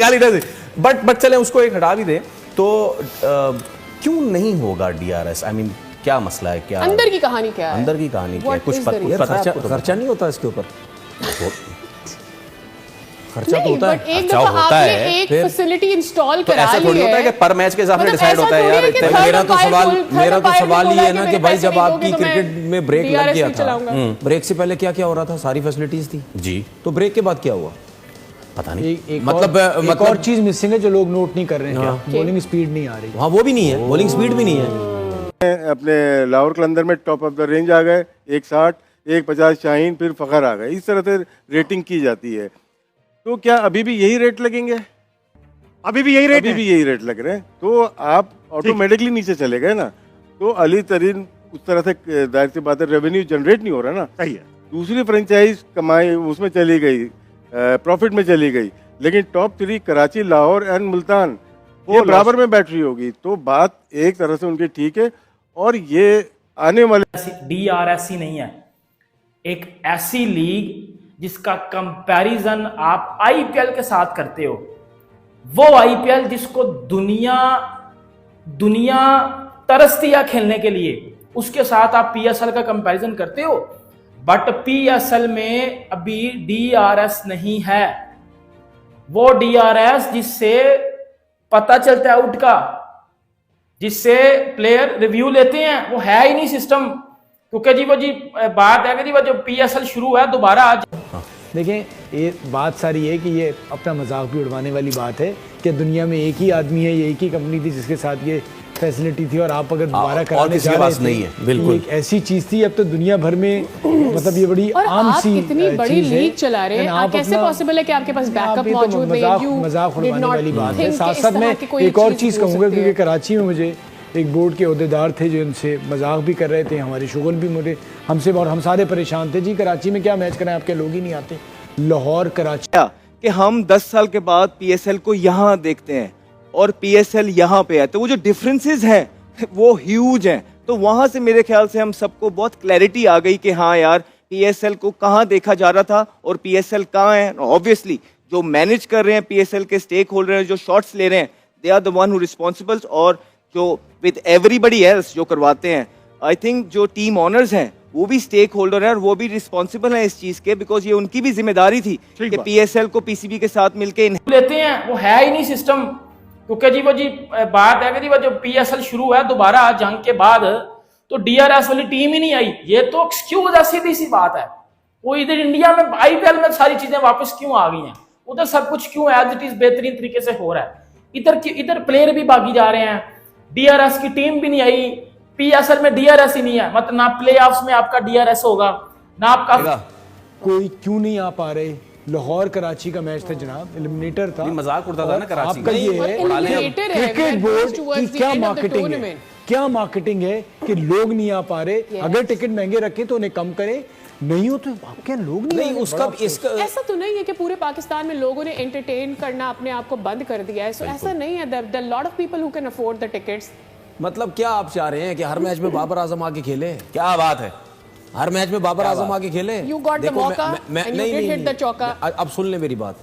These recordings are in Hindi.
क्या लीडर थे, बट चले उसको एक हटा भी दे तो क्यों नहीं होगा डीआरएस? आई मीन क्या मसला है, क्या अंदर की कहानी क्या है? अंदर की कहानी क्या है? कुछ खर्चा नहीं होता इसके ऊपर? खर्चा तो होता है, एक दफा आपने एक फैसिलिटी इंस्टॉल करा ली है, ऐसा थोड़ी होता है कि पर मैच के हिसाब से डिसाइड होता है यार। मेरा तो सवाल ये है ना कि भाई जब आपकी क्रिकेट में ब्रेक लग गया था, ब्रेक से पहले क्या क्या हो रहा था? सारी फैसिलिटीज थी जी, तो ब्रेक के बाद क्या हुआ पता नहीं। मतलब एक और चीज मिसिंग है जो लोग नोट नहीं कर रहे हैं, क्या बॉलिंग स्पीड नहीं आ रही। हाँ वो भी नहीं है, बॉलिंग स्पीड भी नहीं है। अपने लाहौर कलंदर में टॉप ऑफ द रेंज आ गए, 160, 150 शाहीन, फिर फखर आ गए। इस तरह से रेटिंग की जाती है। तो क्या अभी भी यही रेट लगेंगे? अभी भी यही रेट लग रहे हैं, तो आप ऑटोमेटिकली नीचे चले गए ना। तो अली तरीन उस तरह से जाहिर सी बात है रेवेन्यू जनरेट नहीं हो रहा ना। सही है। दूसरी फ्रेंचाइज कमाई उसमें चली गई, प्रॉफिट में चली गई, लेकिन टॉप 3 कराची, लाहौर एंड मुल्तान ये बराबर में बैठ रही होगी। तो बात एक तरह से उनकी ठीक है। और ये आने वाले डीआरएस ही नहीं है, एक ऐसी लीग जिसका कंपैरिजन आप आईपीएल के साथ करते हो। वो आईपीएल जिसको दुनिया तरसती है खेलने के लिए, उसके साथ आप पीएसएल का कंपैरिजन करते हो। बट पीएसएल में अभी डीआरएस नहीं है। वो डीआरएस जिससे पता चलता है आउट का, जिससे प्लेयर रिव्यू लेते हैं, वो है ही नहीं सिस्टम। क्योंकि जी बात है कि जी वो जो पीएसएल शुरू है दोबारा आज। देखें, ये बात सारी है कि ये अपना मजाक भी उड़वाने वाली बात है कि दुनिया में एक ही आदमी है, एक ही कंपनी थी जिसके साथ ये फैसिलिटी थी, और आप अगर दोबारा कराने जा रहे थे, नहीं है बिल्कुल एक ऐसी चीज थी। अब तो दुनिया भर में मतलब ये बड़ी आम सी इतनी बड़ी लीग चला रहे हैं, कैसे पॉसिबल है कि आपके पास बैकअप मौजूद है? मजाक उड़वाने वाली बात है। साथ साथ मैं एक और चीज कहूँगा, क्योंकि कराची में मुझे एक बोर्ड के अहदेदार थे जो इनसे मजाक भी कर रहे थे, हमारी शुगल भी मुझे हमसे, और हम सारे परेशान थे जी कराची में क्या मैच कराएं, आपके लोग ही नहीं आते। लाहौर कराची कि हम 10 साल के बाद पीएसएल को यहाँ देखते हैं और पीएसएल यहाँ पे है, तो वो जो डिफरेंसेस हैं वो ह्यूज हैं। तो वहां से मेरे ख्याल से हम सबको बहुत क्लैरिटी आ गई कि हाँ यार, पीएसएल को कहाँ देखा जा रहा था और पीएसएल कहाँ है। ऑब्वियसली जो मैनेज कर रहे हैं पीएसएल के स्टेक होल्डर हैं, जो शॉट्स ले रहे हैं, they are the one who responsible, और जो विद एवरीबडी एल्स जो करवाते हैं, आई थिंक जो टीम ऑनर्स हैं वो भी स्टेक होल्डर हैं और वो भी रिस्पॉन्सिबल हैं इस चीज के, बिकॉज ये उनकी भी जिम्मेदारी थी कि पीएसएल को पीसीबी के साथ मिलकर लेते हैं, वो है ही नहीं सिस्टम। क्योंकि जी बात है कि जी वो जो पीएसएल शुरू है दोबारा जंग के बाद, तो डीआरएस वाली टीम ही नहीं आई। ये तो एक्सक्यूज है, सीधी सी बात है। वो इधर इंडिया में आईपीएल में सारी चीजें वापस क्यों आ गई हैं, उधर सब कुछ क्यों एज इट इज बेहतरीन तरीके से हो रहा है। इधर प्लेयर भी भागी जा रहे हैं, डीआरएस की टीम भी नहीं आई, पीएसएल में डीआरएस ही नहीं है। मतलब ना प्लेऑफ्स में आपका डीआरएस होगा ना आपका। कोई क्यों नहीं आ पा रहे? लाहौर कराची का मैच था जनाब, एलिमिनेटर था, मजाक उड़ता था ना कराची आपका। ये क्रिकेट बोर्ड की क्या मार्केटिंग है, क्या मार्केटिंग है कि लोग नहीं आ पा रहे। अगर टिकट महंगे रखे तो उन्हें कम करे, नहीं हो तो आपके लोग नहीं उसका इसका ऐसा तो नहीं है कि पूरे पाकिस्तान में लोगों ने एंटरटेन करना अपने आप को बंद कर दिया है। ऐसा नहीं है। There are lot of people who can afford the tickets. मतलब क्या आप चाह रहे हैं कि हर मैच में बाबर आजम आके खेले? क्या बात है, हर मैच में बाबर आजम आके खेले? यू गॉट द मौका and you did hit the चौका। अब सुन ले मेरी बात।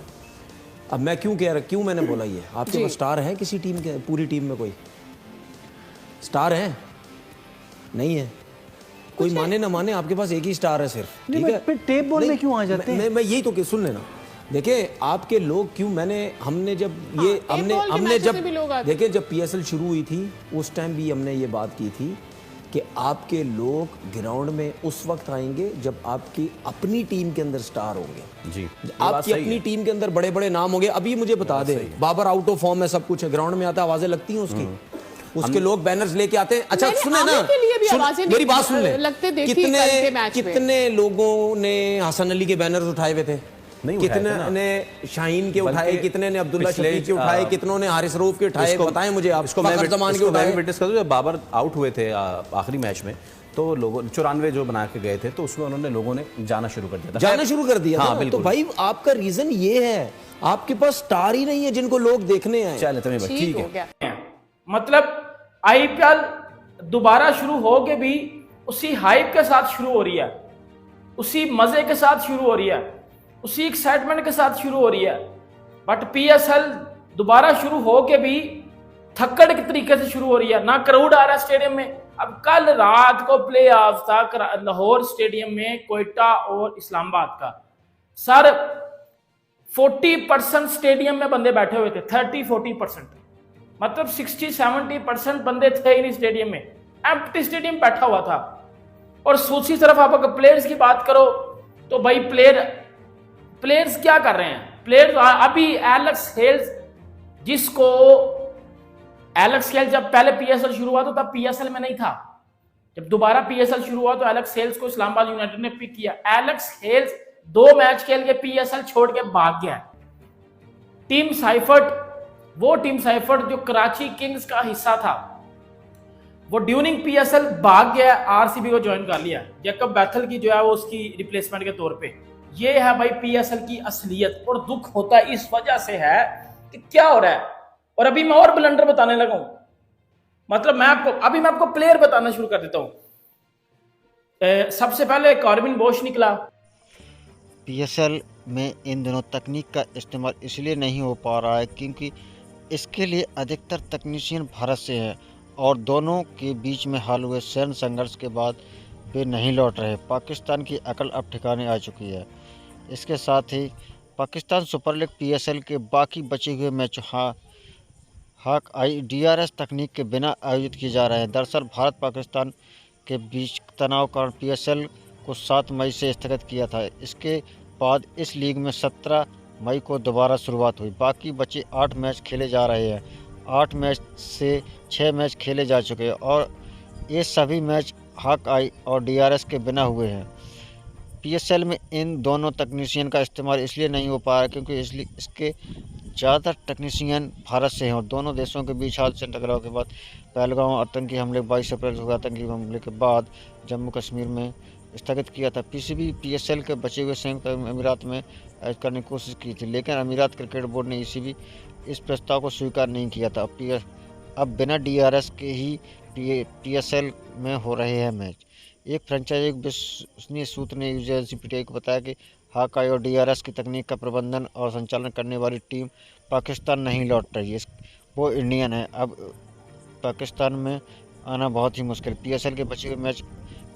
अब मैं क्यों मैंने बोला ये, आपके पास स्टार है किसी टीम के? पूरी टीम में कोई स्टार है? नहीं है। कोई माने ना माने, आपके पास एक ही स्टार है सिर्फ, ठीक है? फिर टेप बॉल में क्यों आ जाते हैं? मैं यही तो सुन लेना। देखिए आपके लोग क्यों, हमने जब देखिए जब पीएसएल शुरू हुई थी उस टाइम भी हमने ये बात की थी कि आपके लोग ग्राउंड में उस वक्त आएंगे जब आपकी अपनी टीम के अंदर स्टार होंगे जी, आपकी अपनी टीम के अंदर बड़े बड़े नाम होंगे। अभी मुझे बता दे, बाबर आउट ऑफ फॉर्म है, सब कुछ है, ग्राउंड में आता है, आवाजें लगती हैं उसकी, उसके लोग बैनर्स लेके आते हैं। अच्छा सुने ना, मेरी बात सुन ले, कितने लोगों ने हसन अली के बैनर्स उठाए हुए थे? कितने ने शाहीन के उठाए, कितने ने अब्दुल्ला शफीक के उठाए, कितनों ने हारिस रऊफ के उठाए? बताएं मुझे आप। इसको मैं विटनेस कर दूं, जब बाबर आउट हुए थे आखिरी मैच में, तो लोगों 94 जो बना के गए थे, तो उसमें उन्होंने लोगों ने जाना शुरू कर दिया था। हाँ, बिल्कुल। तो भाई आपका रीजन ये है, आपके पास स्टार ही नहीं है जिनको लोग देखने आए। चले ठीक है। मतलब आईपीएल दोबारा शुरू हो के भी उसी हाइप के साथ शुरू हो रही है, उसी मजे के साथ शुरू हो रही है, उसी एक्साइटमेंट के साथ शुरू हो रही है। बट पीएसएल दोबारा शुरू हो के भी थक्कड़ के तरीके से शुरू हो रही है, ना क्राउड आ रहा है स्टेडियम में। अब कल रात को प्ले ऑफ था लाहौर स्टेडियम में कोयटा और इस्लामाबाद का, सर 40% स्टेडियम में बंदे बैठे हुए थे, 30-40%, मतलब 60-70% बंदे थे ही नहीं स्टेडियम में, एम्प्टी स्टेडियम बैठा हुआ था। और दूसरी तरफ आप अगर प्लेयर्स की बात करो तो भाई प्लेयर्स क्या कर रहे हैं, प्लेयर्स अभी एलेक्स हेल्स, जिसको एलेक्स हेल्स जब पहले पीएसएल शुरू हुआ तो तब पीएसएल में नहीं था, जब दोबारा पीएसएल शुरू हुआ तो एलेक्स हेल्स को इस्लामाबाद यूनाइटेड ने पिक किया। एलेक्स हेल्स 2 मैच खेल के पीएसएल छोड़ के भाग गया। टीम साइफर्ट जो कराची किंग्स का हिस्सा था, वो ड्यूरिंग पीएसएल भाग गया, आरसीबी को ज्वाइन कर लिया। जैकब बैथल की जो है वो उसकी रिप्लेसमेंट के तौर पे। ये है भाई पीएसएल की असलियत, और दुख होता है इस वजह से है कि क्या हो रहा है। और अभी मैं और ब्लंडर बताने लगा हूं, मतलब मैं आपको प्लेयर बताना शुरू कर देता हूं। सबसे पहले कॉर्बिन बोश निकला। पीएसएल में इन दिनों तकनीक का इस्तेमाल इसलिए नहीं हो पा रहा है क्योंकि इसके लिए अधिकतर तकनीशियन भारत से हैं और दोनों के बीच में हाल हुए सैन्य संघर्ष के बाद वे नहीं लौट रहे। पाकिस्तान की अकल अब ठिकाने आ चुकी है। इसके साथ ही पाकिस्तान सुपर लीग पीएसएल के बाकी बचे हुए मैच हाक आई डीआरएस तकनीक के बिना आयोजित किए जा रहे हैं। दरअसल भारत पाकिस्तान के बीच तनाव कारण पीएसएल को 7 मई से स्थगित किया था। इसके बाद इस लीग में 17 मई को दोबारा शुरुआत हुई। बाकी बचे 8 मैच खेले जा रहे हैं। 8 मैच से 6 मैच खेले जा चुके हैं और ये सभी मैच हाक आई और डीआरएस के बिना हुए हैं। पीएसएल में इन दोनों तकनीशियन का इस्तेमाल इसलिए नहीं हो पा रहा क्योंकि इसके ज़्यादातर तकनीशियन भारत से हैं और दोनों देशों के बीच हाल से टकराव के बाद पहलगाम आतंकी हमले 22 अप्रैल हुए आतंकी हमले के बाद जम्मू कश्मीर में स्थगित किया था। पीसीबी पीएसएल के बचे हुए संयुक्त अमीरात में ऐड करने की कोशिश की थी, लेकिन अमीरात क्रिकेट बोर्ड ने ईसीबी इस प्रस्ताव को स्वीकार नहीं किया था। अब बिना डीआरएस के ही पीएसएल में हो रहे हैं मैच। एक फ्रेंचाइजी विश्वसनीय सूत्र ने न्यूज़ एजेंसी पीटीआई को बताया कि हाकाई और डीआरएस की तकनीक का प्रबंधन और संचालन करने वाली टीम पाकिस्तान नहीं लौट रही है, वो इंडियन है। अब पाकिस्तान में आना बहुत ही मुश्किल। पीएसएल के बचे हुए मैच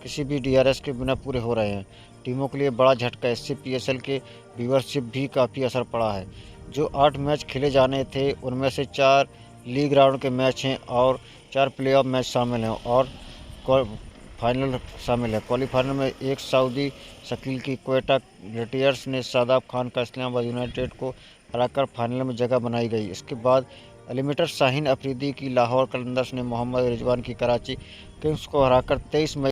किसी भी डीआरएस के बिना पूरे हो रहे हैं। टीमों के लिए बड़ा झटका, इससे पीएसएल के व्यूअरशिप भी काफ़ी असर पड़ा है। जो 8 मैच खेले जाने थे उनमें से 4 लीग राउंड के मैच हैं और 4 प्लेऑफ मैच शामिल हैं और फाइनल शामिल है। क्वालीफाइनर में एक सऊदी शकील की कोयटा ग्लेडिएटर्स ने शादाब खान का इस्लामाबाद यूनाइटेड को हराकर फाइनल में जगह बनाई गई। इसके बाद एलिमिनेटर शाहीन अफरीदी की लाहौर कलंदर्स ने मोहम्मद रिजवान की कराची किंग्स को हराकर 23 मई